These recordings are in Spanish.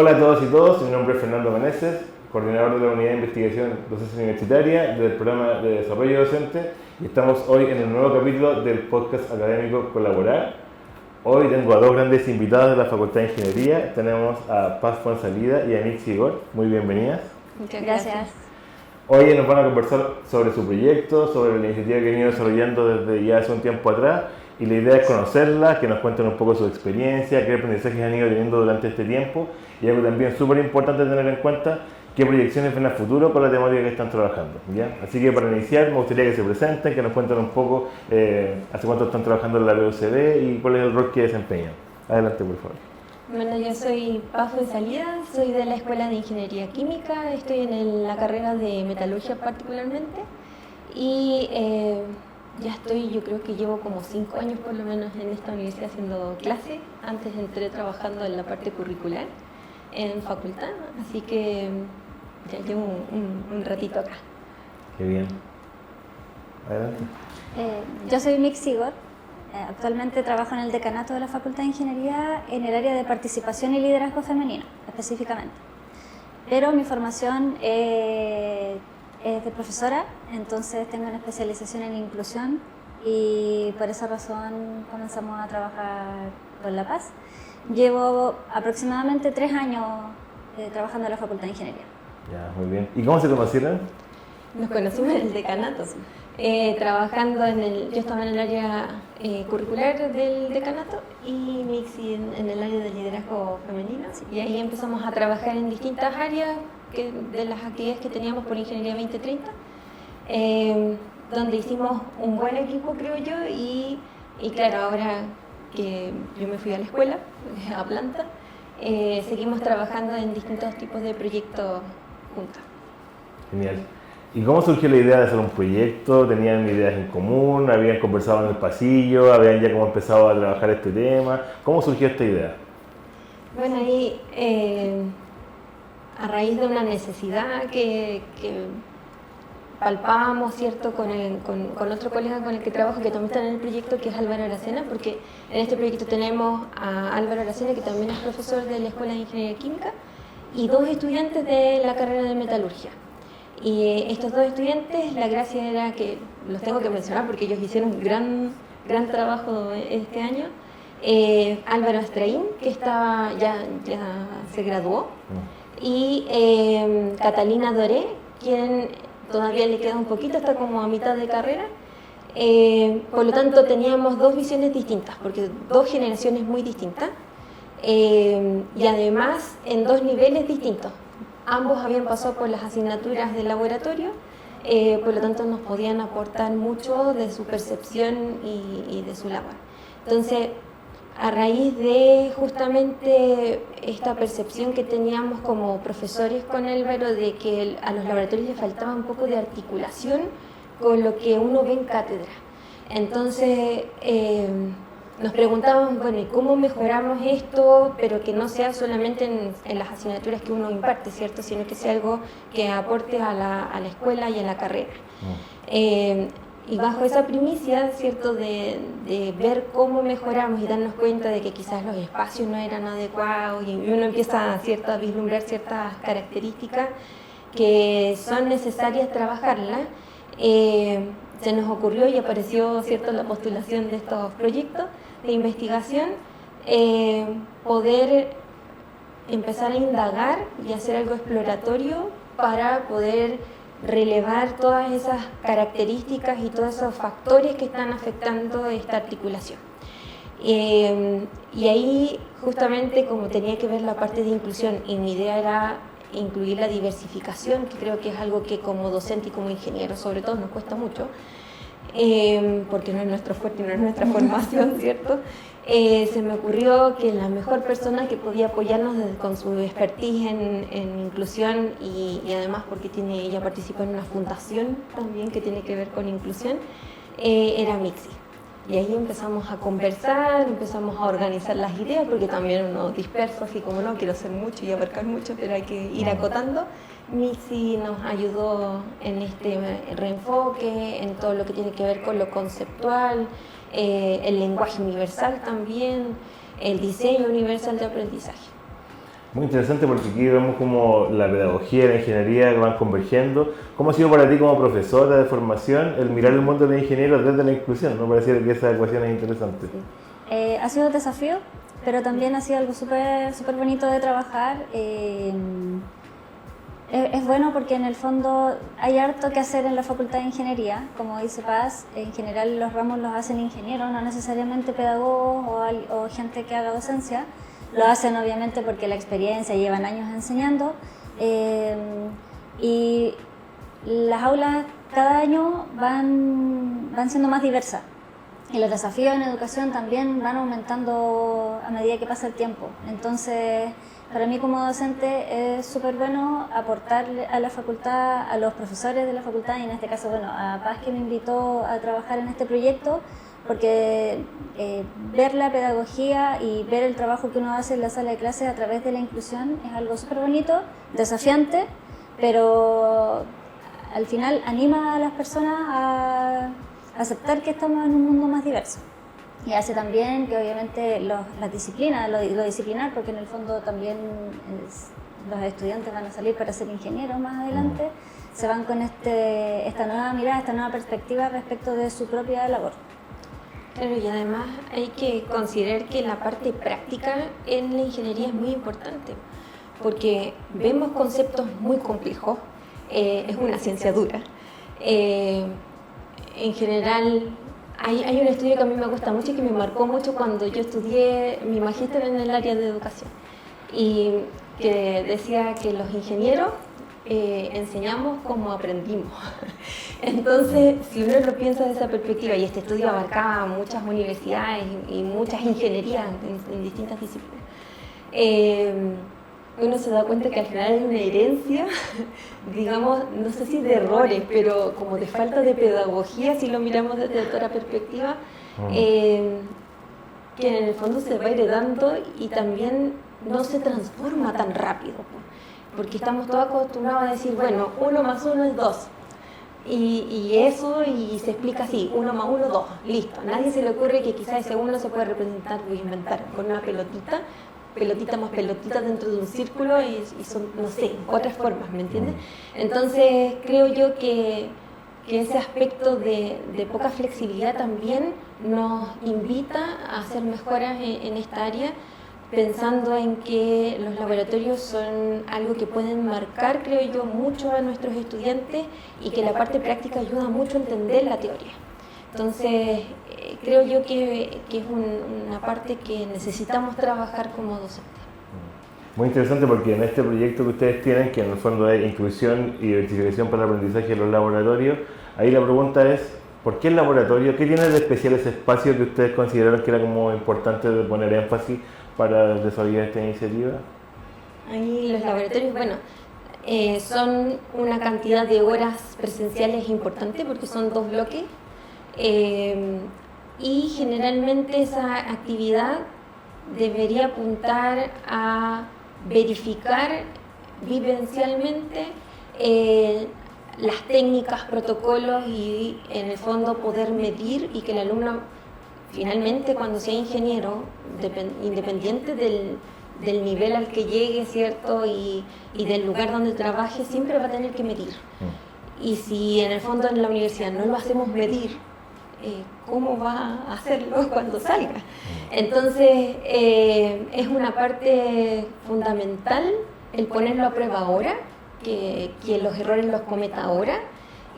Hola a todos y todas, mi nombre es Fernando Meneses, coordinador de la Unidad de Investigación Docencia Universitaria del Programa de Desarrollo Docente, y estamos hoy en un nuevo capítulo del podcast académico Colaborar. Hoy tengo a dos grandes invitados de la Facultad de Ingeniería. Tenemos a Paz Fuenzalida y a Nixi Igor. Muy bienvenidas. Muchas gracias. Hoy nos van a conversar sobre su proyecto, sobre la iniciativa que han ido desarrollando desde ya hace un tiempo atrás, y la idea es conocerlas, que nos cuenten un poco su experiencia, qué aprendizajes han ido teniendo durante este tiempo, y algo también súper importante tener en cuenta, qué proyecciones ven a futuro para la temática que están trabajando, ¿ya? Así que para iniciar me gustaría que se presenten, que nos cuenten un poco hace cuánto están trabajando en la PUCB y cuál es el rol que desempeñan. Adelante, por favor. Bueno, yo soy Paz Fuenzalida, soy de la Escuela de Ingeniería Química, estoy en la carrera de Metalurgia particularmente y ya yo creo que llevo como 5 años por lo menos en esta universidad haciendo clase. Antes entré trabajando en la parte curricular en facultad, así que ya llevo un ratito acá. Qué bien. Adelante. Yo soy Nixi Igor. Actualmente trabajo en el decanato de la Facultad de Ingeniería en el área de participación y liderazgo femenino, específicamente. Pero mi formación es de profesora, entonces tengo una especialización en inclusión y por esa razón comenzamos a trabajar con La Paz. Llevo aproximadamente 3 años trabajando en la Facultad de Ingeniería. Ya, muy bien. ¿Y cómo se conocieron? Nos conocimos en el decanato. Trabajando yo estaba en el área curricular del decanato y Mixi en el área de liderazgo femenino, y ahí empezamos a trabajar en distintas áreas de las actividades que teníamos por Ingeniería 2030, donde hicimos un buen equipo, creo yo, y claro, ahora que yo me fui a la escuela, a planta, seguimos trabajando en distintos tipos de proyectos juntos. Genial. ¿Y cómo surgió la idea de hacer un proyecto? ¿Tenían ideas en común? ¿Habían conversado en el pasillo? ¿Habían ya como empezado a trabajar este tema? ¿Cómo surgió esta idea? Bueno, ahí a raíz de una necesidad que palpábamos, ¿cierto?, con otro colega con el que trabajo, que también está en el proyecto, que es Álvaro Aracena, porque en este proyecto tenemos a Álvaro Aracena, que también es profesor de la Escuela de Ingeniería Química, y 2 estudiantes de la carrera de Metalurgia. Y estos 2 estudiantes, la gracia era que, los tengo que mencionar porque ellos hicieron un gran trabajo este año. Álvaro Astraín, que ya se graduó, y Catalina Doré, quien todavía le queda un poquito, está como a mitad de carrera. Por lo tanto, teníamos 2 visiones distintas, porque 2 generaciones muy distintas, y además en 2 niveles distintos. Ambos habían pasado por las asignaturas del laboratorio, por lo tanto nos podían aportar mucho de su percepción y de su labor. Entonces, a raíz de justamente esta percepción que teníamos como profesores con Álvaro de que a los laboratorios les faltaba un poco de articulación con lo que uno ve en cátedra. Entonces, nos preguntábamos, bueno, ¿y cómo mejoramos esto? Pero que no sea solamente en las asignaturas que uno imparte, ¿cierto? Sino que sea algo que aporte a la escuela y a la carrera. Y bajo esa primicia, ¿cierto?, de ver cómo mejoramos y darnos cuenta de que quizás los espacios no eran adecuados, y uno empieza, ¿cierto?, a vislumbrar ciertas características que son necesarias trabajarlas, se nos ocurrió y apareció, ¿cierto?, la postulación de estos proyectos de investigación, poder empezar a indagar y hacer algo exploratorio para poder relevar todas esas características y todos esos factores que están afectando esta articulación. Y ahí justamente, como tenía que ver la parte de inclusión, y mi idea era incluir la diversificación, que creo que es algo que como docente y como ingeniero sobre todo nos cuesta mucho, porque no es nuestro fuerte y no es nuestra formación, ¿cierto? Se me ocurrió que la mejor persona que podía apoyarnos con su expertise en inclusión y además porque ella participa en una fundación también que tiene que ver con inclusión, era Mixi. Y ahí empezamos a conversar, empezamos a organizar las ideas, porque también uno disperso, así como no quiero hacer mucho y abarcar mucho, pero hay que ir acotando. Mixi nos ayudó en este reenfoque, en todo lo que tiene que ver con lo conceptual, el lenguaje universal también, el diseño universal de aprendizaje. Muy interesante porque aquí vemos como la pedagogía y la ingeniería van convergiendo. ¿Cómo ha sido para ti como profesora de formación el mirar el mundo de los ingenieros desde la inclusión? ¿No pareciera que esa ecuación es interesante? Sí. Ha sido un desafío, pero también ha sido algo súper bonito de trabajar. Es bueno porque en el fondo hay harto que hacer en la Facultad de Ingeniería. Como dice Paz, en general los ramos los hacen ingenieros, no necesariamente pedagogos o gente que haga docencia. Lo hacen obviamente porque la experiencia, llevan años enseñando. Y las aulas cada año van siendo más diversas. Y los desafíos en educación también van aumentando a medida que pasa el tiempo. Entonces, para mí como docente es súper bueno aportarle a la facultad, a los profesores de la facultad, y en este caso, bueno, a Paz, que me invitó a trabajar en este proyecto, porque ver la pedagogía y ver el trabajo que uno hace en la sala de clases a través de la inclusión es algo súper bonito, desafiante, pero al final anima a las personas a aceptar que estamos en un mundo más diverso. Y hace también que obviamente las disciplinas, lo disciplinar, porque en el fondo también los estudiantes van a salir para ser ingenieros más adelante, se van con esta nueva mirada, esta nueva perspectiva respecto de su propia labor. Claro, y además hay que considerar que la parte práctica en la ingeniería es muy importante, porque vemos conceptos muy complejos, es una ciencia dura. En general, hay un estudio que a mí me gusta mucho y que me marcó mucho cuando yo estudié mi magíster en el área de educación, y que decía que los ingenieros enseñamos como aprendimos. Entonces, si uno lo piensa desde esa perspectiva, y este estudio abarcaba muchas universidades y muchas ingenierías en distintas disciplinas, uno se da cuenta que al final hay una herencia, digamos, no sé si de errores, pero como de falta de pedagogía, si lo miramos desde otra perspectiva, que en el fondo se va heredando y también no se transforma tan rápido, porque estamos todos acostumbrados a decir, bueno, 1 más 1 es 2. Y eso, y se explica así, 1 más 1, 2, listo. A nadie se le ocurre que quizás ese 1 se puede representar, voy a inventar, con una pelotita más pelotita dentro de un círculo, y son, no sé, otras formas, ¿me entiendes? Entonces creo yo que ese aspecto de poca flexibilidad también nos invita a hacer mejoras en esta área, pensando en que los laboratorios son algo que pueden marcar, creo yo, mucho a nuestros estudiantes, y que la parte práctica ayuda mucho a entender la teoría. Entonces, creo yo que es una parte que necesitamos trabajar como docentes. Muy interesante, porque en este proyecto que ustedes tienen, que en el fondo es inclusión y diversificación para el aprendizaje en los laboratorios, ahí la pregunta es, ¿por qué el laboratorio? ¿Qué tiene de especial ese espacio que ustedes consideraron que era como importante de poner énfasis para desarrollar esta iniciativa? Ahí los laboratorios, bueno, son una cantidad de horas presenciales importante, porque son 2 bloques, y generalmente esa actividad debería apuntar a verificar vivencialmente las técnicas, protocolos, y en el fondo poder medir, y que el alumno finalmente, cuando sea ingeniero, independiente del nivel al que llegue, ¿cierto? Y del lugar donde trabaje, siempre va a tener que medir. Y si en el fondo en la universidad no lo hacemos medir, ¿cómo va a hacerlo cuando salga? Entonces, es una parte fundamental el ponerlo a prueba ahora, que los errores los cometa ahora,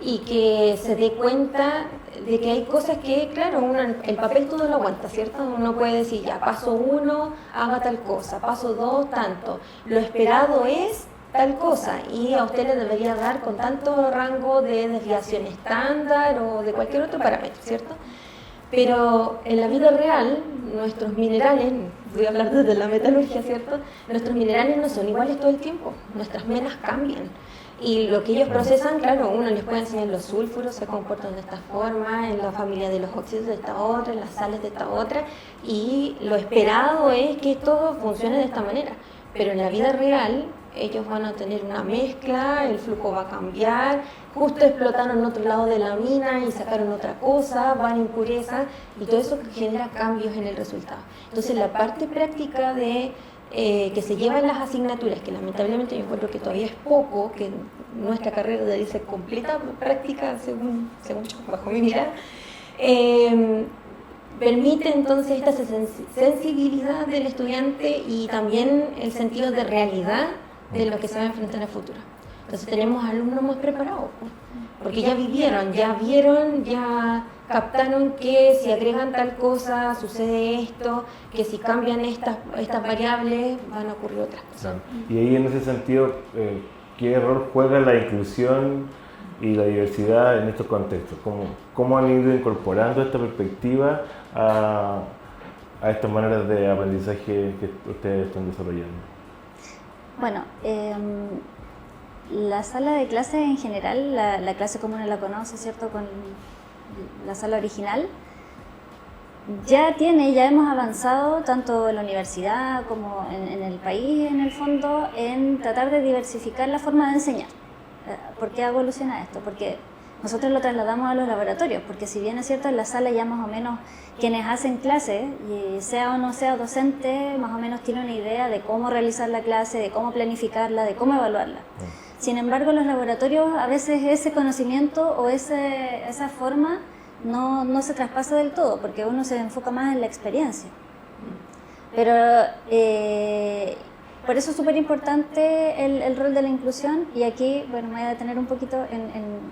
y que se dé cuenta de que hay cosas que, claro, el papel todo lo aguanta, ¿cierto? Uno puede decir, ya, paso 1, haga tal cosa, paso 2, tanto. Lo esperado es tal cosa, y a usted le debería dar con tanto rango de desviación estándar o de cualquier otro parámetro, ¿cierto? Pero en la vida real, nuestros minerales, voy a hablar desde la metalurgia, ¿cierto? Nuestros minerales no son iguales todo el tiempo, nuestras menas cambian. Y lo que ellos procesan, claro, uno les puede enseñar los sulfuros, se comportan de esta forma, en la familia de los óxidos de esta otra, en las sales de esta otra, y lo esperado es que todo funcione de esta manera. Pero en la vida real, ellos van a tener una mezcla, el flujo va a cambiar, justo explotaron en otro lado de la mina y sacaron otra cosa, van impurezas, y todo eso genera cambios en el resultado. Entonces la parte práctica de que se llevan las asignaturas, que lamentablemente yo encuentro que todavía es poco, que nuestra carrera debe ser completa práctica, según yo, bajo mi mirada, permite entonces esta sensibilidad del estudiante y también el sentido de realidad de lo que se va a enfrentar en el futuro. Entonces tenemos alumnos más preparados, porque ya vivieron, ya vieron, ya captaron que si agregan tal cosa sucede esto, que si cambian estas variables van a ocurrir otras cosas. Y ahí en ese sentido, ¿qué rol juega la inclusión y la diversidad en estos contextos? ¿Cómo han ido incorporando esta perspectiva a estas maneras de aprendizaje que ustedes están desarrollando? Bueno, la sala de clases en general, la clase como uno la conoce, ¿cierto? Con la sala original, ya hemos avanzado tanto en la universidad como en el país, en el fondo, en tratar de diversificar la forma de enseñar. ¿Por qué evoluciona esto? Porque nosotros lo trasladamos a los laboratorios, porque si bien es cierto, en la sala ya más o menos quienes hacen clases, y sea o no sea docente, más o menos tienen una idea de cómo realizar la clase, de cómo planificarla, de cómo evaluarla. Sin embargo, en los laboratorios a veces ese conocimiento o esa forma no se traspasa del todo, porque uno se enfoca más en la experiencia. Pero por eso es súper importante el rol de la inclusión, y aquí, bueno, me voy a detener un poquito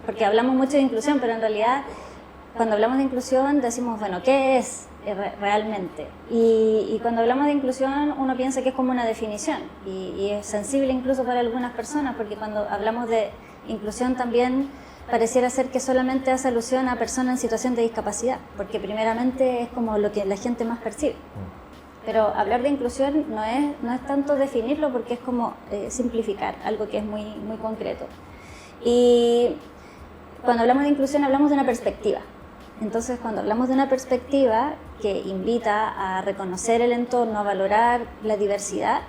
porque hablamos mucho de inclusión, pero en realidad cuando hablamos de inclusión decimos, bueno, ¿qué es realmente? Y cuando hablamos de inclusión uno piensa que es como una definición, y es sensible incluso para algunas personas, porque cuando hablamos de inclusión también pareciera ser que solamente hace alusión a personas en situación de discapacidad, porque primeramente es como lo que la gente más percibe. Pero hablar de inclusión no es tanto definirlo, porque es como simplificar algo que es muy, muy concreto. Y cuando hablamos de inclusión hablamos de una perspectiva. Entonces, cuando hablamos de una perspectiva que invita a reconocer el entorno, a valorar la diversidad,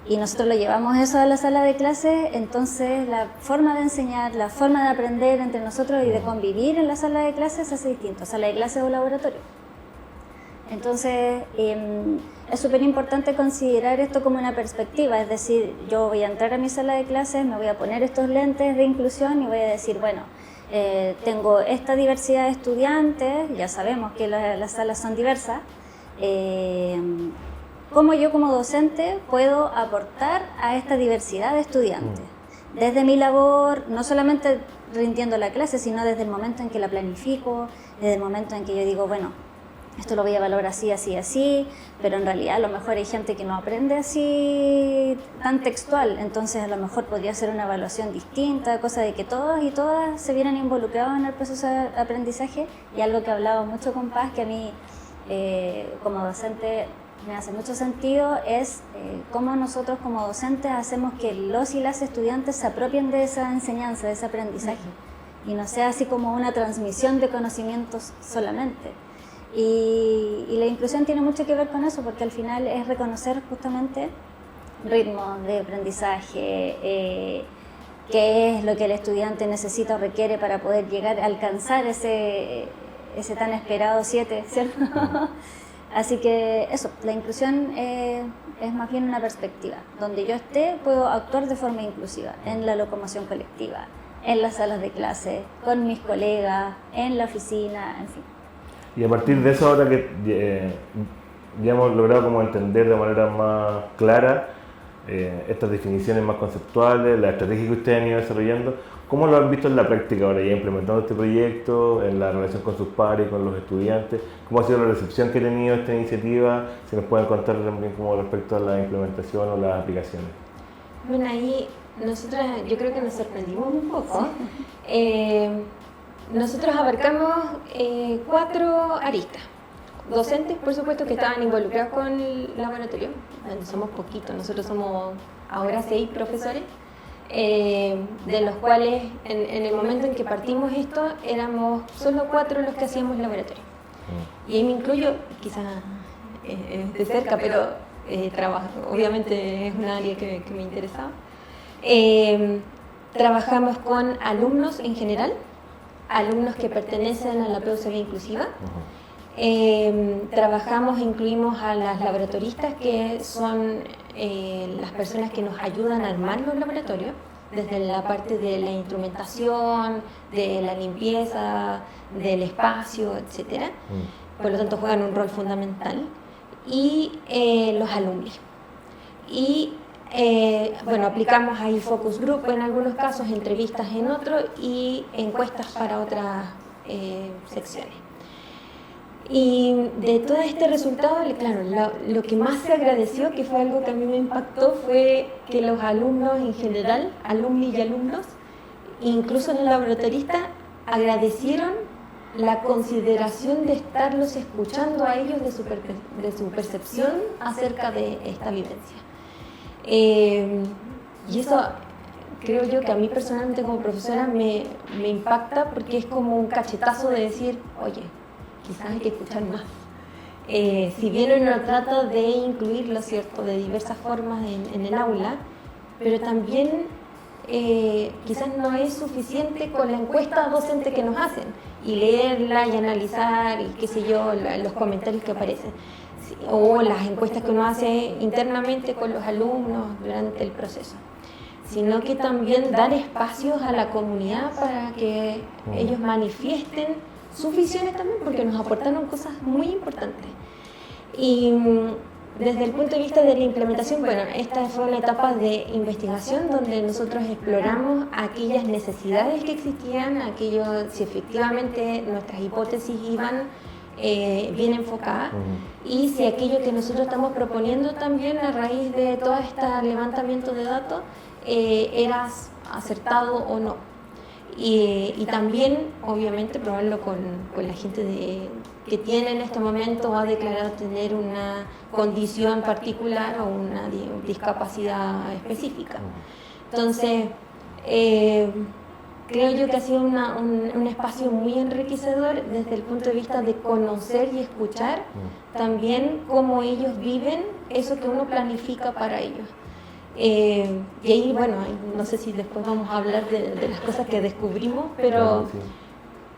y nosotros lo llevamos eso a la sala de clases, entonces la forma de enseñar, la forma de aprender entre nosotros y de convivir en la sala de clases es distinto, sala de clases o laboratorio. Entonces, es súper importante considerar esto como una perspectiva, es decir, yo voy a entrar a mi sala de clases, me voy a poner estos lentes de inclusión y voy a decir, bueno, tengo esta diversidad de estudiantes, ya sabemos que las salas son diversas, ¿cómo yo como docente puedo aportar a esta diversidad de estudiantes? Desde mi labor, no solamente rindiendo la clase, sino desde el momento en que la planifico, desde el momento en que yo digo, bueno, esto lo voy a valorar así, así, así, pero en realidad a lo mejor hay gente que no aprende así tan textual, entonces a lo mejor podría ser una evaluación distinta, cosa de que todos y todas se vieran involucrados en el proceso de aprendizaje, y algo que he hablado mucho con Paz, que a mí como docente me hace mucho sentido, es cómo nosotros como docentes hacemos que los y las estudiantes se apropien de esa enseñanza, de ese aprendizaje, y no sea así como una transmisión de conocimientos solamente. Y la inclusión tiene mucho que ver con eso, porque al final es reconocer justamente ritmos de aprendizaje, qué es lo que el estudiante necesita o requiere para poder llegar a alcanzar ese tan esperado 7, ¿cierto? Así que eso, la inclusión es más bien una perspectiva. Donde yo esté, puedo actuar de forma inclusiva, en la locomoción colectiva, en las salas de clase, con mis colegas, en la oficina, en fin. Y a partir de eso, ahora que ya hemos logrado como entender de manera más clara estas definiciones más conceptuales, la estrategia que ustedes han ido desarrollando, ¿cómo lo han visto en la práctica ahora ya implementando este proyecto, en la relación con sus pares, con los estudiantes? ¿Cómo ha sido la recepción que ha tenido esta iniciativa? Si nos pueden contar también como respecto a la implementación o las aplicaciones. Bueno, ahí nosotros yo creo que nos sorprendimos un poco. Nosotros abarcamos 4 aristas. Docentes, por supuesto, que estaban involucrados con el laboratorio. Bueno, somos poquitos, nosotros somos ahora 6 profesores, de los cuales en el momento en que partimos esto éramos solo 4 los que hacíamos laboratorio. Y ahí me incluyo, quizás de cerca, pero trabajo, obviamente es un área que me interesaba. Trabajamos con alumnos en general, alumnos que pertenecen a la PUC inclusiva. Trabajamos, incluimos a las laboratoristas, que son las personas que nos ayudan a armar los laboratorios, desde la parte de la instrumentación, de la limpieza, del espacio, etc. Por lo tanto juegan un rol fundamental. Y los alumnos. Y bueno, aplicamos ahí focus group en algunos casos, entrevistas en otros y encuestas para otras secciones. Y de todo este resultado, claro, lo que más se agradeció, que fue algo que a mí me impactó, fue que los alumnos en general, alumni y alumnos, incluso los laboratoristas, agradecieron la consideración de estarlos escuchando a ellos de su percepción acerca de esta vivencia. Y eso creo yo que a mí personalmente como profesora me impacta, porque es como un cachetazo de decir, oye, quizás hay que escuchar más. Si bien uno trata de incluirlo, ¿cierto?, de diversas formas en el aula, pero también quizás no es suficiente con la encuesta docente que nos hacen y leerla y analizar y qué sé yo, los comentarios que aparecen, o las encuestas que uno hace internamente con los alumnos durante el proceso, sino que también dar espacios a la comunidad para que ellos manifiesten sus visiones también, porque nos aportaron cosas muy importantes. Y desde el punto de vista de la implementación, bueno, esta fue una etapa de investigación donde nosotros exploramos aquellas necesidades que existían, si efectivamente nuestras hipótesis iban bien enfocadas, y si aquello que nosotros estamos proponiendo también a raíz de todo este levantamiento de datos era acertado o no. Y también, obviamente, probarlo con la gente que tiene en este momento o ha declarado tener una condición particular o una discapacidad específica. Entonces, creo yo que ha sido un espacio muy enriquecedor desde el punto de vista de conocer y escuchar también cómo ellos viven eso que uno planifica para ellos. Y ahí, bueno, no sé si después vamos a hablar de las cosas que descubrimos, pero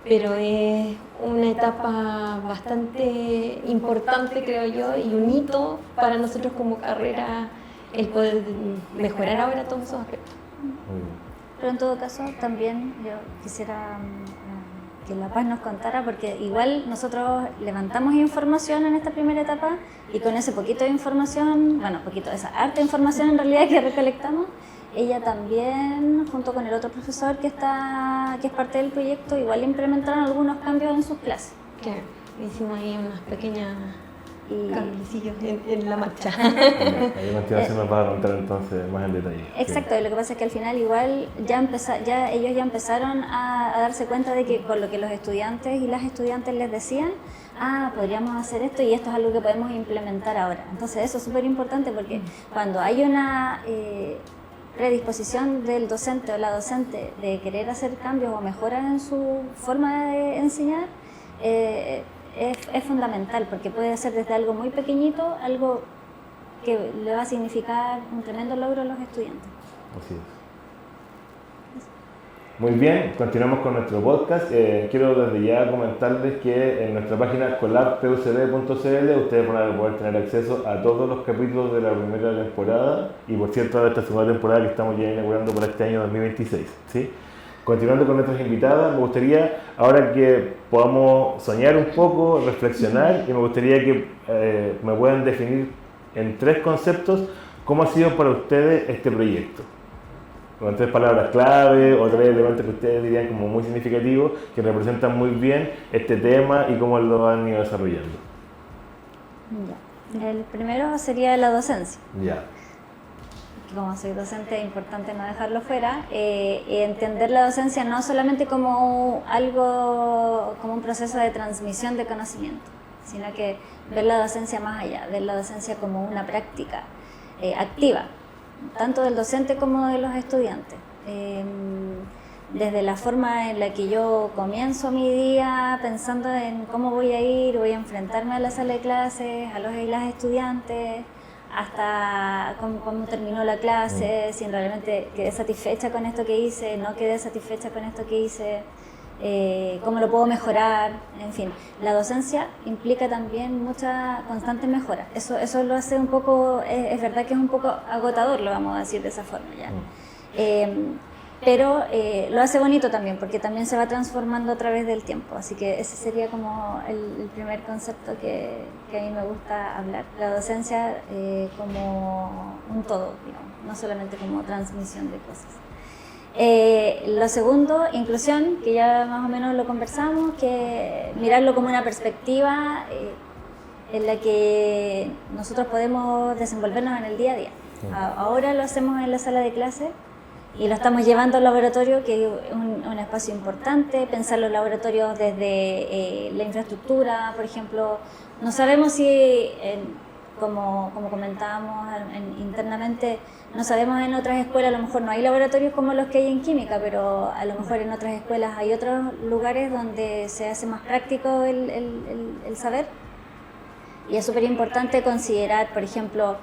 es una etapa bastante importante, creo yo, y un hito para nosotros como carrera el poder mejorar ahora todos esos aspectos. Pero en todo caso, también yo quisiera que La Paz nos contara, porque igual nosotros levantamos información en esta primera etapa y con ese poquito de información, esa harta información en realidad que recolectamos, ella también, junto con el otro profesor que es parte del proyecto, igual implementaron algunos cambios en sus clases. Claro, hicimos ahí unas pequeñas cambiecillos en la marcha. Ahí Matías nos va a contar entonces más en detalle. Exacto, y lo que pasa es que al final igual ellos ya empezaron a darse cuenta de que con lo que los estudiantes y las estudiantes les decían, podríamos hacer esto y esto es algo que podemos implementar ahora. Entonces eso es súper importante, porque cuando hay una predisposición del docente o la docente de querer hacer cambios o mejoras en su forma de enseñar, es fundamental, porque puede ser desde algo muy pequeñito, algo que le va a significar un tremendo logro a los estudiantes. Así es. Muy bien, continuamos con nuestro podcast. Quiero desde ya comentarles que en nuestra página colabpucd.cl ustedes van a poder tener acceso a todos los capítulos de la primera temporada y, por cierto, de esta segunda temporada que estamos ya inaugurando para este año 2026, ¿sí? Continuando con nuestras invitadas, me gustaría ahora que podamos soñar un poco, reflexionar, y me gustaría que me puedan definir en 3 conceptos cómo ha sido para ustedes este proyecto. Con 3 palabras clave o 3 elementos que ustedes dirían como muy significativos, que representan muy bien este tema y cómo lo han ido desarrollando. Ya. El primero sería la docencia. Ya. Como soy docente es importante no dejarlo fuera, entender la docencia no solamente como como un proceso de transmisión de conocimiento, sino que ver la docencia más allá, ver la docencia como una práctica activa, tanto del docente como de los estudiantes. Desde la forma en la que yo comienzo mi día pensando en cómo voy a enfrentarme a la sala de clases, a los y las estudiantes, hasta cómo terminó la clase, si realmente quedé satisfecha con esto que hice, no quedé satisfecha con esto que hice, cómo lo puedo mejorar, en fin. La docencia implica también mucha constante mejora. Eso lo hace un poco, es verdad que es un poco agotador, lo vamos a decir de esa forma ya. Pero lo hace bonito también, porque también se va transformando a través del tiempo. Así que ese sería como el primer concepto que a mí me gusta hablar. La docencia como un todo, digamos, no solamente como transmisión de cosas. Lo segundo, inclusión, que ya más o menos lo conversamos, que mirarlo como una perspectiva en la que nosotros podemos desenvolvernos en el día a día. Ahora lo hacemos en la sala de clase y lo estamos llevando al laboratorio, que es un espacio importante, pensar los laboratorios desde la infraestructura, por ejemplo. No sabemos si, como comentábamos internamente, no sabemos en otras escuelas, a lo mejor no hay laboratorios como los que hay en química, pero a lo mejor en otras escuelas hay otros lugares donde se hace más práctico el saber. Y es súper importante considerar, por ejemplo,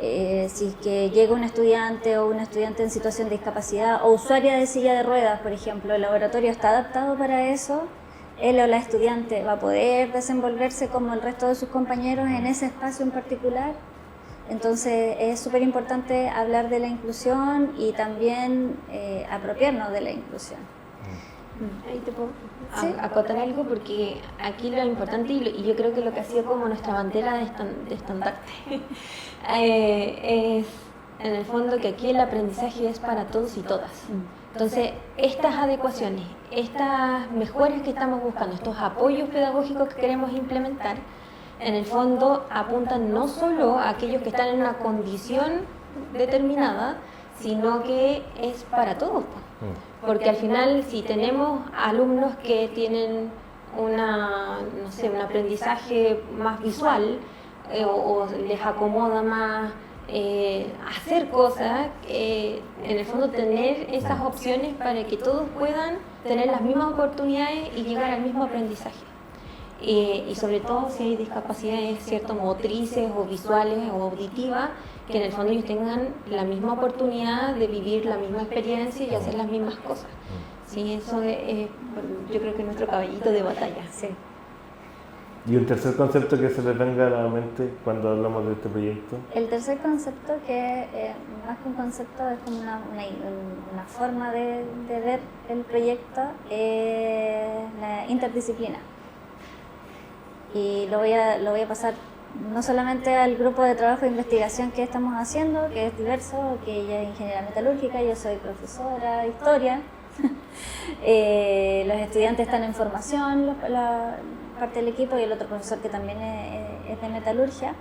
si es que llega un estudiante o una estudiante en situación de discapacidad o usuaria de silla de ruedas, por ejemplo, el laboratorio está adaptado para eso, él o la estudiante va a poder desenvolverse como el resto de sus compañeros en ese espacio en particular. Entonces es súper importante hablar de la inclusión y también apropiarnos de la inclusión. Ahí te puedo acotar algo, porque aquí lo importante, y yo creo que lo que ha sido como nuestra bandera de estandarte, es en el fondo que aquí el aprendizaje es para todos y todas. Entonces, estas adecuaciones, estas mejoras que estamos buscando, estos apoyos pedagógicos que queremos implementar, en el fondo apuntan no solo a aquellos que están en una condición determinada, sino que es para todos. Porque al final, si tenemos alumnos que tienen un aprendizaje más visual o les acomoda más hacer cosas, en el fondo tener esas opciones para que todos puedan tener las mismas oportunidades y llegar al mismo aprendizaje. Y sobre todo si hay discapacidades, ¿cierto?, motrices o visuales o auditivas, que en el fondo ellos tengan la misma oportunidad de vivir la misma experiencia y hacer las mismas cosas. Sí, eso es, yo creo que es nuestro caballito de batalla. Sí. ¿Y un tercer concepto que se les venga a la mente cuando hablamos de este proyecto? El tercer concepto, que más que un concepto es como una forma de ver el proyecto, es la interdisciplina. Y lo voy a pasar no solamente al grupo de trabajo de investigación que estamos haciendo, que es diverso, que ella es ingeniera metalúrgica, yo soy profesora de historia. Los estudiantes están en formación, la parte del equipo, y el otro profesor que también es de metalurgia.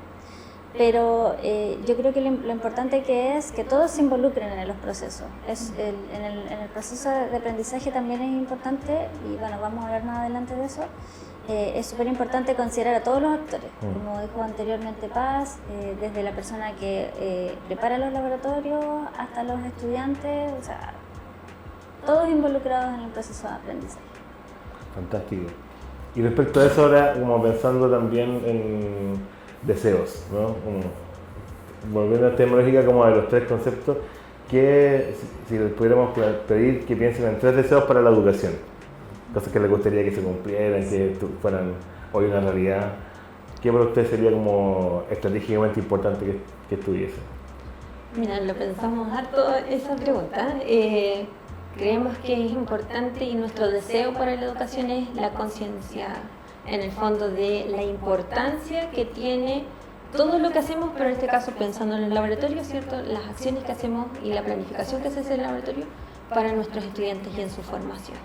Pero yo creo que lo importante que es que todos se involucren en los procesos. En el proceso de aprendizaje también es importante, y bueno, vamos a hablar más adelante de eso. Es súper importante considerar a todos los actores, como dijo anteriormente Paz, desde la persona que prepara los laboratorios hasta los estudiantes, o sea, todos involucrados en el proceso de aprendizaje. Fantástico. Y respecto a eso ahora, como pensando también en deseos, ¿no? Volviendo a tema lógica como de los tres conceptos, que si les pudiéramos pedir que piensen en tres deseos para la educación, cosas que les gustaría que se cumplieran, que fueran hoy una realidad, ¿qué para usted sería como estratégicamente importante que estuviese? Mira, lo pensamos harto esa pregunta. Creemos que es importante, y nuestro deseo para la educación es la conciencia, en el fondo, de la importancia que tiene todo lo que hacemos, pero en este caso pensando en el laboratorio, ¿cierto?, las acciones que hacemos y la planificación que se hace en el laboratorio para nuestros estudiantes y en su formación.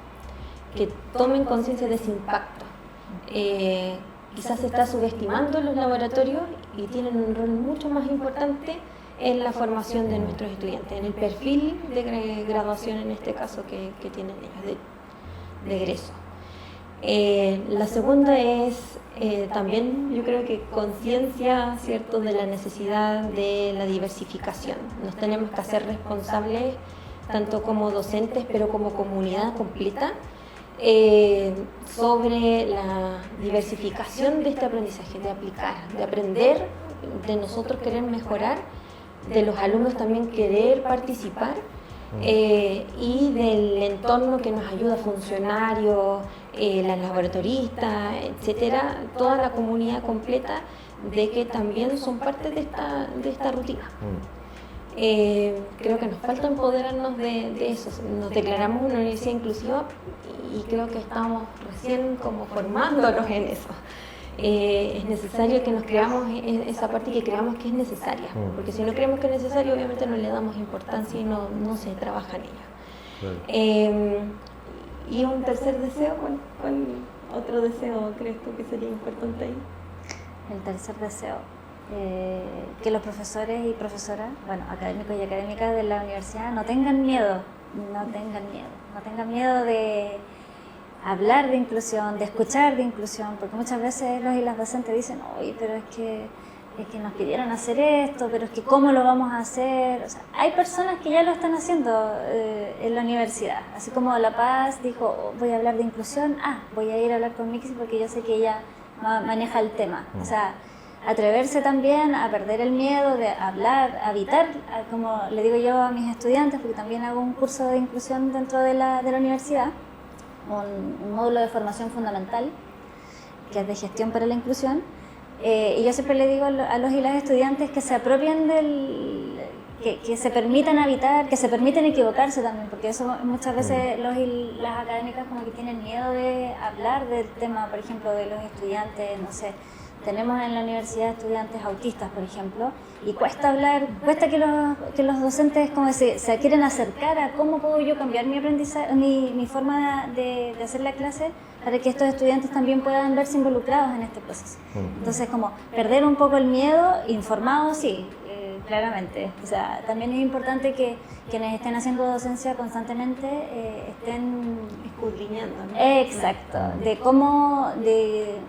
Que tomen conciencia de ese impacto. Quizás se está subestimando los laboratorios y tienen un rol mucho más importante en la formación de nuestros estudiantes, en el perfil de graduación, en este caso, que tienen ellos de egreso. La segunda es también, yo creo que conciencia, ¿cierto?, de la necesidad de la diversificación. Nos tenemos que hacer responsables, tanto como docentes, pero como comunidad completa, sobre la diversificación de este aprendizaje, de aplicar, de aprender, de nosotros querer mejorar, de los alumnos también querer participar, y del entorno que nos ayuda, funcionarios, las laboratoristas, etcétera, toda la comunidad completa, de que también son parte de esta rutina. Creo que nos falta empoderarnos de eso. Nos declaramos una universidad inclusiva y creo que estamos recién como formándonos en eso. Es necesario que nos creamos esa parte y que creamos que es necesaria, porque si no creemos que es necesario, obviamente no le damos importancia y no se trabaja en ella. Claro. Y un tercer deseo, ¿cuál otro deseo crees tú que sería importante ahí? El tercer deseo, que los profesores y profesoras, bueno, académicos y académicas de la universidad no tengan miedo de hablar de inclusión, de escuchar de inclusión, porque muchas veces los y las docentes dicen, oye, pero es que nos pidieron hacer esto, pero es que ¿cómo lo vamos a hacer? O sea, hay personas que ya lo están haciendo en la universidad, así como La Paz dijo, oh, voy a hablar de inclusión, voy a ir a hablar con Mixi porque yo sé que ella maneja el tema. O sea, atreverse también a perder el miedo de hablar, a evitar, como le digo yo a mis estudiantes, porque también hago un curso de inclusión dentro de la universidad, un módulo de formación fundamental, que es de gestión para la inclusión, y yo siempre le digo a los y las estudiantes que se apropien que se permitan habitar, que se permitan equivocarse también, porque eso muchas veces los y las académicas como que tienen miedo de hablar del tema, por ejemplo, de los estudiantes, no sé, tenemos en la universidad estudiantes autistas, por ejemplo, y cuesta hablar, cuesta que los docentes como se quieren acercar a cómo puedo yo cambiar mi aprendizaje, mi forma de hacer la clase para que estos estudiantes también puedan verse involucrados en este proceso. Entonces, como perder un poco el miedo, informados, sí, claramente. O sea, también es importante que quienes estén haciendo docencia constantemente estén escudriñando, ¿no? Exacto,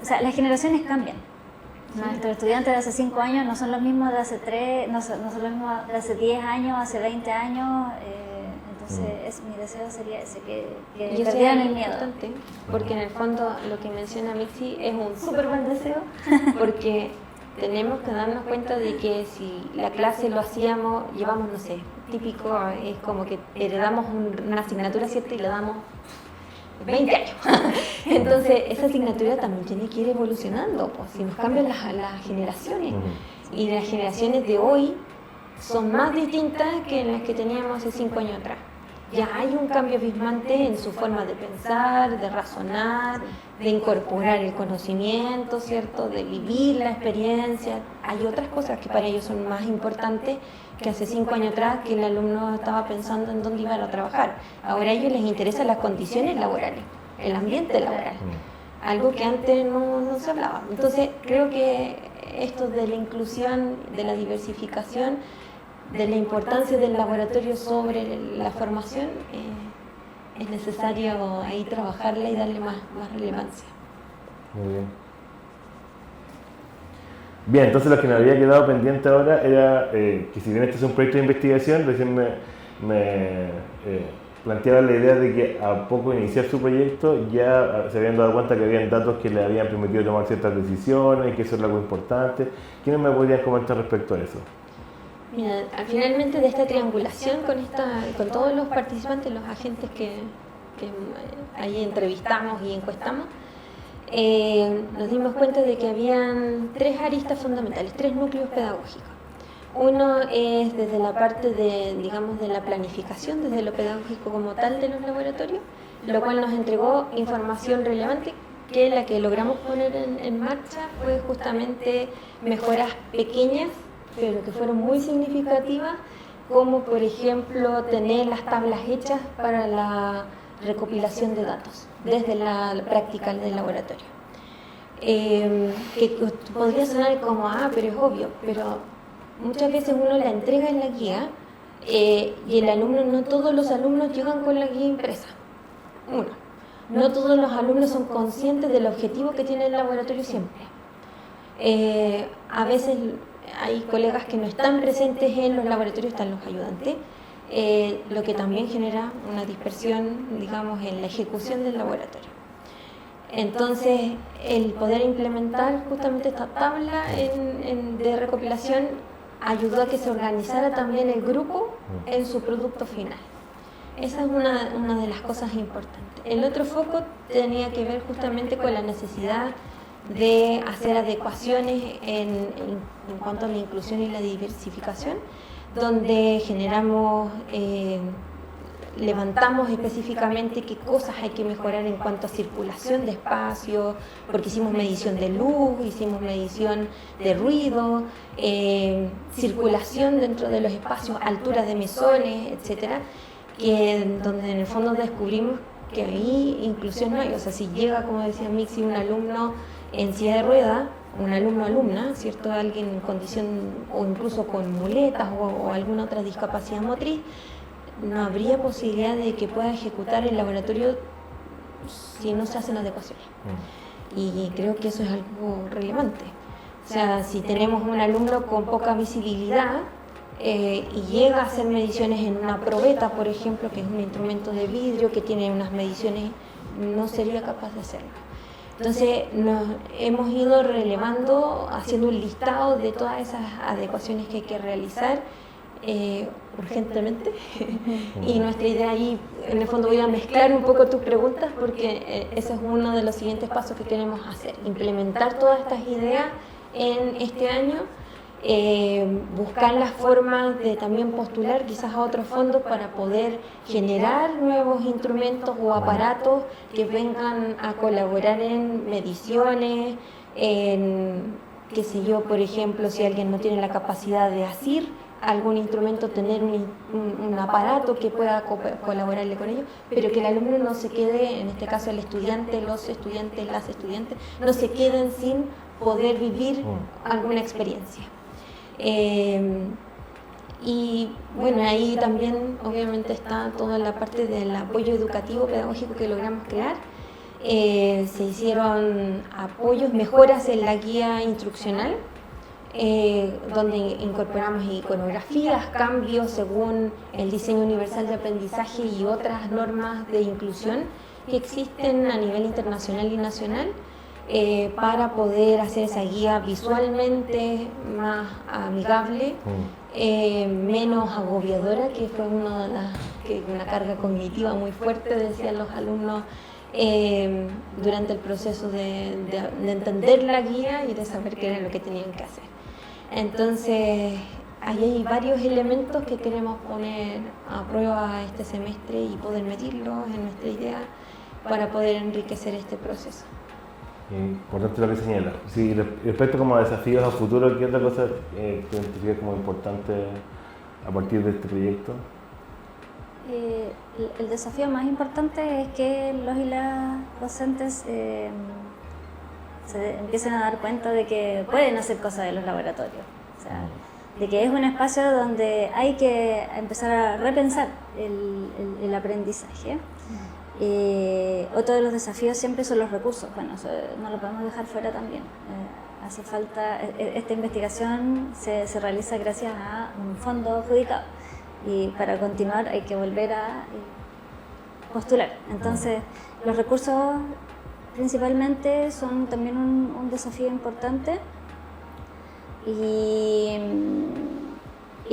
o sea, las generaciones cambian. Nuestros estudiantes de hace 5 años no son los mismos de hace 3, no son los mismos de hace 10 años, hace 20 años. Entonces, mi deseo sería ese, que perdieran el miedo. Importante, porque en el fondo lo que menciona Mixi es un súper buen deseo, porque tenemos que darnos cuenta de que si la clase lo hacíamos, llevamos, no sé, típico, es como que heredamos una asignatura, ¿cierto? Y le damos 20 años. Entonces, esa asignatura también tiene que ir evolucionando, pues, si nos cambian las generaciones. Y las generaciones de hoy son más distintas que las que teníamos hace 5 años atrás. Ya hay un cambio abismante en su forma de pensar, de razonar, de incorporar el conocimiento, ¿cierto? De vivir la experiencia. Hay otras cosas que para ellos son más importantes que hace 5 años atrás, que el alumno estaba pensando en dónde iban a trabajar. Ahora a ellos les interesan las condiciones laborales, el ambiente laboral, algo que antes no se hablaba. Entonces creo que esto de la inclusión, de la diversificación, de la importancia del laboratorio sobre la formación, es necesario ahí trabajarla y darle más relevancia. Muy bien. Bien, entonces lo que nos había quedado pendiente ahora era que si bien este es un proyecto de investigación, recién me planteaba la idea de que a poco de iniciar su proyecto ya se habían dado cuenta que habían datos que le habían permitido tomar ciertas decisiones, que eso es algo importante. ¿Quiénes me podrían comentar respecto a eso? Mira, finalmente de esta triangulación con todos los participantes, los agentes que ahí entrevistamos y encuestamos, nos dimos cuenta de que habían 3 aristas fundamentales, 3 núcleos pedagógicos. Uno es desde la parte de la planificación, desde lo pedagógico como tal de los laboratorios, lo cual nos entregó información relevante, que la que logramos poner en marcha fue justamente mejoras pequeñas, pero que fueron muy significativas, como por ejemplo tener las tablas hechas para la recopilación de datos desde la práctica del laboratorio. Que podría sonar como, pero es obvio, pero muchas veces uno la entrega en la guía y el alumno, no todos los alumnos llegan con la guía impresa. No todos los alumnos son conscientes del objetivo que tiene el laboratorio siempre. A veces hay colegas que no están presentes en los laboratorios, están los ayudantes, lo que también genera una dispersión, digamos, en la ejecución del laboratorio. Entonces, el poder implementar justamente esta tabla de recopilación ayudó a que se organizara también el grupo en su producto final. Esa es una de las cosas importantes. El otro foco tenía que ver justamente con la necesidad de hacer adecuaciones en cuanto a la inclusión y la diversificación, donde levantamos específicamente qué cosas hay que mejorar en cuanto a circulación de espacio, porque hicimos medición de luz, hicimos medición de ruido, circulación dentro de los espacios, alturas de mesones, etcétera, donde en el fondo descubrimos que ahí inclusión no hay. O sea, si llega, como decía Mixi, un alumno en silla de rueda, un alumno o alumna, ¿cierto? Alguien en condición o incluso con muletas o alguna otra discapacidad motriz, no habría posibilidad de que pueda ejecutar el laboratorio si no se hacen adecuaciones. Y creo que eso es algo relevante. O sea, si tenemos un alumno con poca visibilidad y llega a hacer mediciones en una probeta, por ejemplo, que es un instrumento de vidrio que tiene unas mediciones, no sería capaz de hacerlo. Entonces nos hemos ido relevando, haciendo un listado de todas esas adecuaciones que hay que realizar urgentemente. Y nuestra idea ahí, en el fondo voy a mezclar un poco tus preguntas porque ese es uno de los siguientes pasos que queremos hacer, implementar todas estas ideas en este año, buscar las formas de también postular quizás a otros fondos para poder generar nuevos instrumentos o aparatos que vengan a colaborar en mediciones, en, qué sé yo, por ejemplo, si alguien no tiene la capacidad de asir algún instrumento, tener un aparato que pueda colaborarle con ello, pero que el alumno no se quede, en este caso el estudiante, los estudiantes, las estudiantes, no se queden sin poder vivir alguna experiencia. Y bueno, ahí también obviamente está toda la parte del apoyo educativo pedagógico que logramos crear. Se hicieron apoyos, mejoras en la guía instruccional, donde incorporamos iconografías, cambios según el diseño universal de aprendizaje y otras normas de inclusión que existen a nivel internacional y nacional, para poder hacer esa guía visualmente más amigable, menos agobiadora, que fue una carga cognitiva muy fuerte, decían los alumnos, durante el proceso de entender la guía y de saber qué era lo que tenían que hacer. Entonces, ahí hay varios elementos que queremos poner a prueba este semestre y poder medirlos en nuestra idea para poder enriquecer este proceso. Importante lo que señala. Sí, respecto como a desafíos a futuro, ¿qué otra cosa te identificas como importante a partir de este proyecto? El desafío más importante es que los y las docentes se empiecen a dar cuenta de que pueden hacer cosas en los laboratorios, o sea, de que es un espacio donde hay que empezar a repensar el aprendizaje. Otro de los desafíos siempre son los recursos, bueno, eso no lo podemos dejar fuera también. Hace falta, esta investigación se realiza gracias a un fondo adjudicado y para continuar hay que volver a postular. Entonces, los recursos principalmente son también un desafío importante y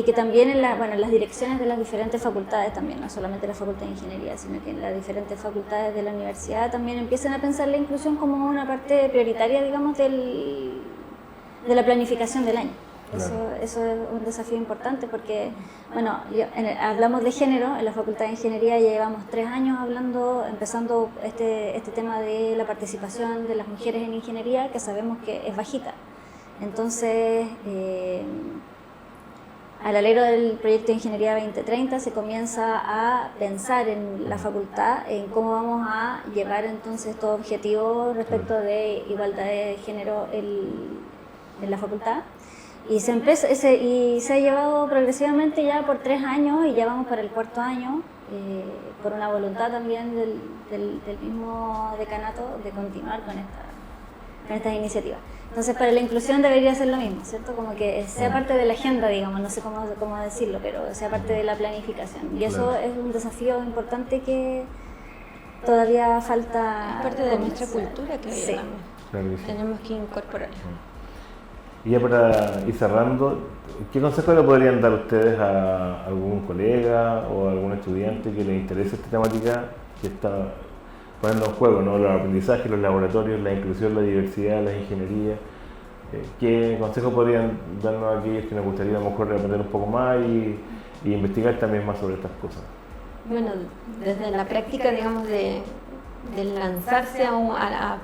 que también en las direcciones de las diferentes facultades también, no solamente la Facultad de Ingeniería, sino que en las diferentes facultades de la universidad también empiezan a pensar la inclusión como una parte prioritaria, digamos, de la planificación del año. Claro. Eso es un desafío importante porque, bueno, hablamos de género, en la Facultad de Ingeniería ya llevamos 3 años empezando este tema de la participación de las mujeres en ingeniería, que sabemos que es bajita. Entonces, al alero del proyecto de Ingeniería 2030 se comienza a pensar en la facultad, en cómo vamos a llevar entonces estos objetivos respecto de igualdad de género en la facultad. Y se ha llevado progresivamente ya por 3 años y ya vamos para el 4º año, por una voluntad también del mismo decanato de continuar con estas iniciativas. Entonces, para la inclusión debería ser lo mismo, ¿cierto? Como que sea parte de la agenda, digamos, no sé cómo decirlo, pero sea parte de la planificación. Y eso es un desafío importante que todavía falta. Es parte de nuestra cultura, que sí. Tenemos que incorporarlo. Y ya para ir cerrando, ¿qué consejo le podrían dar ustedes a algún colega o a algún estudiante que les interese esta temática que está poniendo en juego, ¿no? Los aprendizajes, los laboratorios, la inclusión, la diversidad, la ingeniería? ¿Qué consejo podrían darnos a aquellos que nos gustaría a lo mejor aprender un poco más y investigar también más sobre estas cosas? Bueno, desde la práctica, digamos, de lanzarse a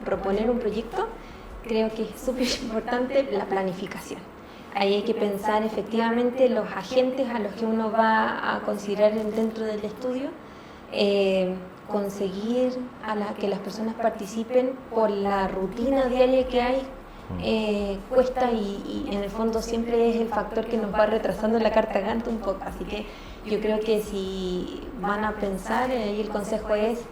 proponer un proyecto, creo que es súper importante la planificación. Ahí hay que pensar efectivamente los agentes a los que uno va a considerar dentro del estudio, conseguir que las personas participen por la rutina diaria que hay. Cuesta y en el fondo siempre es el factor que nos va retrasando la carta Gantt un poco, así que yo creo que si van a pensar, y el consejo es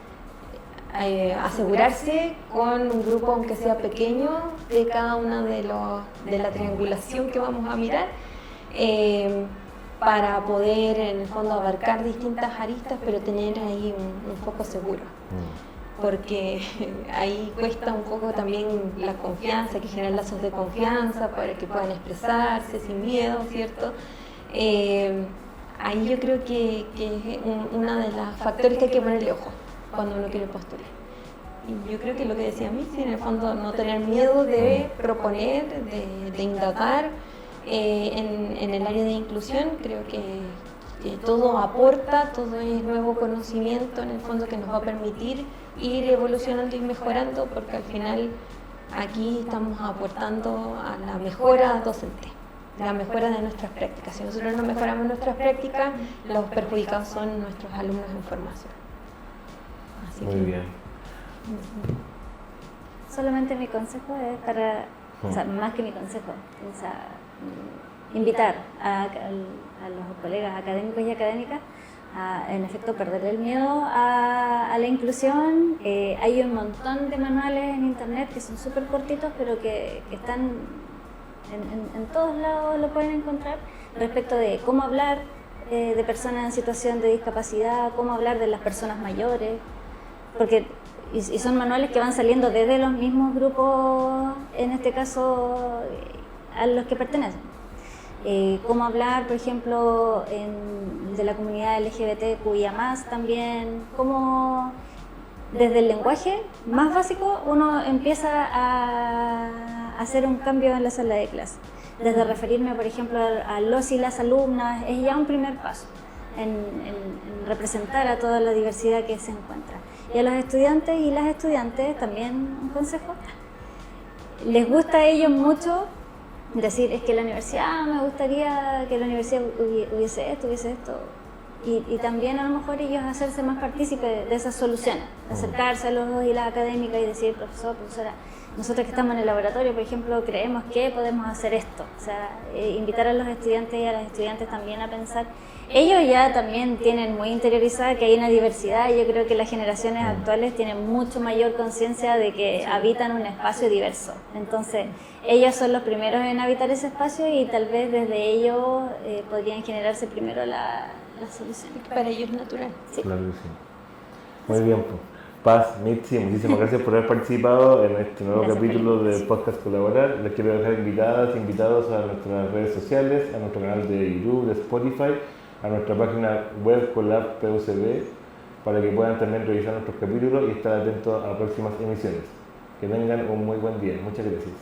asegurarse con un grupo aunque sea pequeño de cada una de la triangulación que vamos a mirar, para poder en el fondo abarcar distintas aristas pero tener ahí un foco seguro. Porque ahí cuesta un poco también la confianza, hay que generar lazos de confianza para que puedan expresarse sin miedo, ¿cierto? Ahí yo creo que es uno de los factores que hay que ponerle ojo cuando uno quiere postular. Y yo creo que lo que decía Mixi, en el fondo no tener miedo de proponer, de indagar en el área de inclusión, creo que todo aporta, todo es nuevo conocimiento en el fondo que nos va a permitir ir evolucionando y mejorando, porque al final aquí estamos aportando a la mejora docente, la mejora de nuestras prácticas. Si nosotros no mejoramos nuestras prácticas, los perjudicados son nuestros alumnos en formación. Así Muy bien. Solamente mi consejo es o sea, más que mi consejo, o sea, invitar a los colegas académicos y académicas a, en efecto, perder el miedo a la inclusión. Hay un montón de manuales en internet que son súper cortitos, pero que están en todos lados, lo pueden encontrar, respecto de cómo hablar de personas en situación de discapacidad, cómo hablar de las personas mayores, porque y son manuales que van saliendo desde los mismos grupos, en este caso, a los que pertenecen. Cómo hablar, por ejemplo, de la comunidad LGBTQIA+, también, cómo desde el lenguaje más básico uno empieza a hacer un cambio en la sala de clase. Desde referirme, por ejemplo, a los y las alumnas, es ya un primer paso en representar a toda la diversidad que se encuentra. Y a los estudiantes y las estudiantes también un consejo. Les gusta a ellos mucho decir, es que la universidad, me gustaría que la universidad hubiese esto. Y también a lo mejor ellos hacerse más partícipes de esas soluciones, acercarse a los y las académicas y decir, profesora, nosotros que estamos en el laboratorio, por ejemplo, creemos que podemos hacer esto. O sea, invitar a los estudiantes y a las estudiantes también a pensar. Ellos ya también tienen muy interiorizada que hay una diversidad, y yo creo que las generaciones actuales tienen mucho mayor conciencia de que habitan un espacio diverso. Entonces, ellos son los primeros en habitar ese espacio y tal vez desde ellos podrían generarse primero la solución. Para ellos es natural. Sí. Claro que sí. Muy bien, pues. Paz, Mitzi, muchísimas gracias por haber participado en este nuevo capítulo del podcast Colaborar. Les quiero dejar invitados a nuestras redes sociales, a nuestro canal de YouTube, de Spotify, a nuestra página web Colab PUCB, para que puedan también revisar nuestros capítulos y estar atentos a próximas emisiones. Que tengan un muy buen día. Muchas gracias.